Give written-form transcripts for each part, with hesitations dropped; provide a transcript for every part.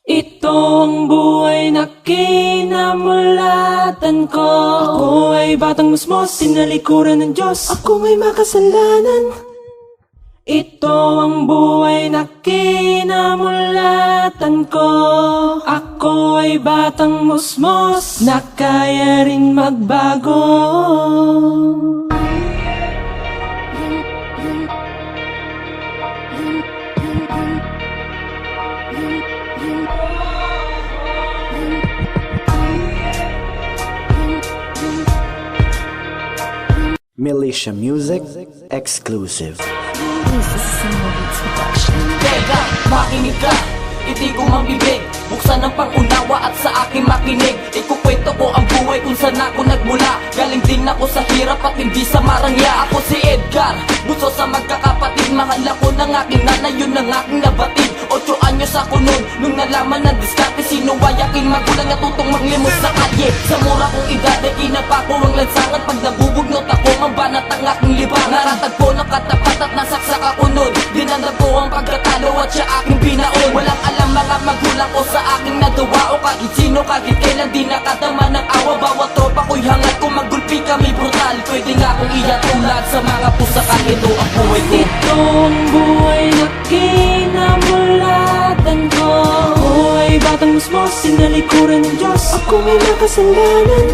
Ito ang buhay na kinamulatan ko. Ako ay batang musmos, sinalikuran ng Diyos. Ako may makasalanan. Ito ang buhay na kinamulatan ko. Ako ay batang musmos, na kaya rin magbago. Militia Music Exclusive. Teka, makinig ka, itigong ang bibig, buksan ang pangunawa at sa akin makinig. Ikukwento ko ang buhay kung saan ako nagmula. Galing din ako sa hirap at hindi sa marangya. Ako si Edgar, bunso sa magkakapatid. Mahal ako ng aking nanay, yun ang aking nabatid. 8 anyos ako nun, nung nalaman ng diskarte. Sino ay aking magulang natutong maglimos sa kalye. Sa mura kong edad ay kinapako ang lansangan. Pag nabubugnot ako, mambanat ang aking libang. Naratagpo ng katapat at nasaksak ako nun. Dinandag ko ang pagkatalo at siya aking binaon. Walang alam mga magulang ko sa aking nagawa. O kahit sino, kahit kailan di nakadama ng awa. Bawat tropa ko'y hangat kung magulpi kami brutal. Pwede nga akong iatulad sa mga pusakan. Ito ang buhay ko. Ito ang buhay na kinamulatan ko. Ako ay batang musmos, sinalikuran ng Diyos. Ako may makasalanan.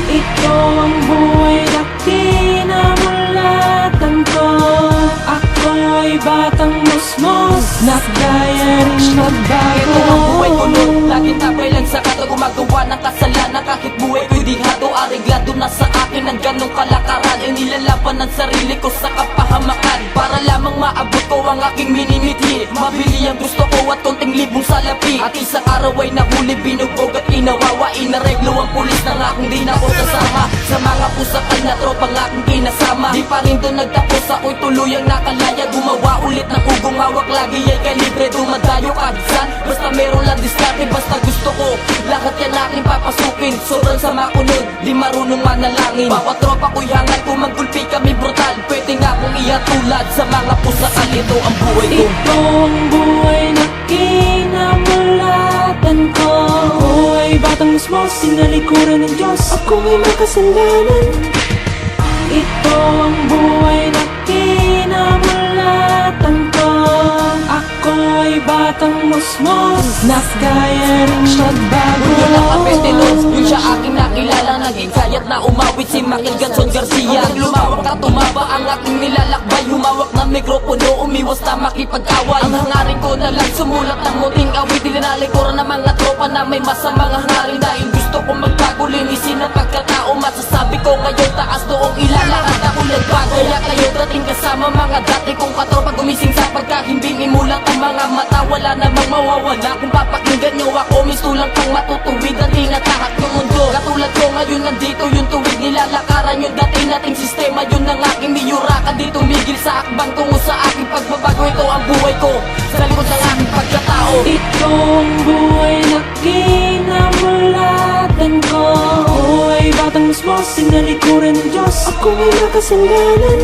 Ito ang buhay na kinamulatan ko. Ako ay batang musmos, na kaya rin magbago. Ito ang buhay ko nun, laging tabay lang sa kato. Gumagawa ng kasalanan, kahit buhay ko'y dihado. Areglado na sa akin ang ganong kalakaran. Inilalaban ang sarili ko sa kapahamakan, para lamang maabot ko ang aking minimiti. Mabili ang gusto ko at konting libong salapi. At isang araw ay nahuli, binugbog at inawawa. Inareglo ang pulis ng aking di na ako kasama. Sa mga pusakan na tropang aking kinasama. Di pa rin doon nagtapos, ako'y tuluyang nakalaya. Gumawa ulit ng ugong hawak, lagi ay kalibre. Dumadayo kahit saan, basta meron lang diskarte. Basta gusto ko, lahat yan aking papasukin. Sobrang sama ko nun, di marunong manalangin. Bawat tropa ko'y hangal, kung magulpi kami brutal. Pwede nga akong iatulad sa mga pusakan. Ito ang buhay ko. Ito ang buhay na kinamulatan ko. Ako ay batang musmos, sinalikuran ng Diyos. Ako may makasalanan. Ito ang buhay na kinamulatan ko. Ako ay batang musmos, na kaya rin magbago. Yun ang kapete nun, yun siya aking nakilala. Naging kayat na umawit si Makil Ganson Garcia. Nang lumawak at tumaba ang aking nilalakbay. Humawak ng mikropono, umiwas na makipag-away. Ang hangarin ko na lang sumulat ng muting awit. Dinalikuran ng mga tropa na may masamang hangarin. Dahil gusto ko magbago, linisin ang pagkatao. Masasabi ko ngayon taas doong ilalakad ako nagbago. Kaya kayo dating kasama mga dati kong katropa. Gumising sa pagkahimbing, imulat ang mga mata. Wala namang mawawala kung papakinggan nyo ako. Mistulang pang matutuwid ang tinatahak ng mundo. Katulad ko ngayon nandito yung tuwid, nilalakaran yung dati nating sistema. Yun ang aking miyurakan, di tumigil sa akbang tungo sa aking pagbabago. Ito ang buhay ko, sa likod ng aking pagkatao. Ito ang buhay na kinamulatan ko. Ako ay batang musmos, sinalikuran ng Diyos. Ako may makasalanan.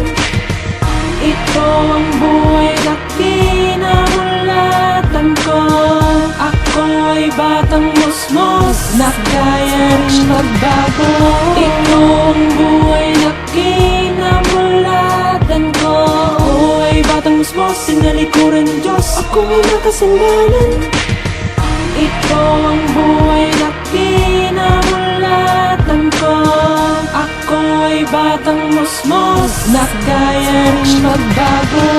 Ito ang buhay na kinamulatan ko. Ako ay batang musmos, na kaya rin magbago. Ito ang buhay na kinamulatan ko. Ako ay batang musmos, sinalikuran ng Diyos. Ako may makasalanan. Ito ang buhay na kinamulatan ko. Ako ay batang musmos, na kaya rin magbago.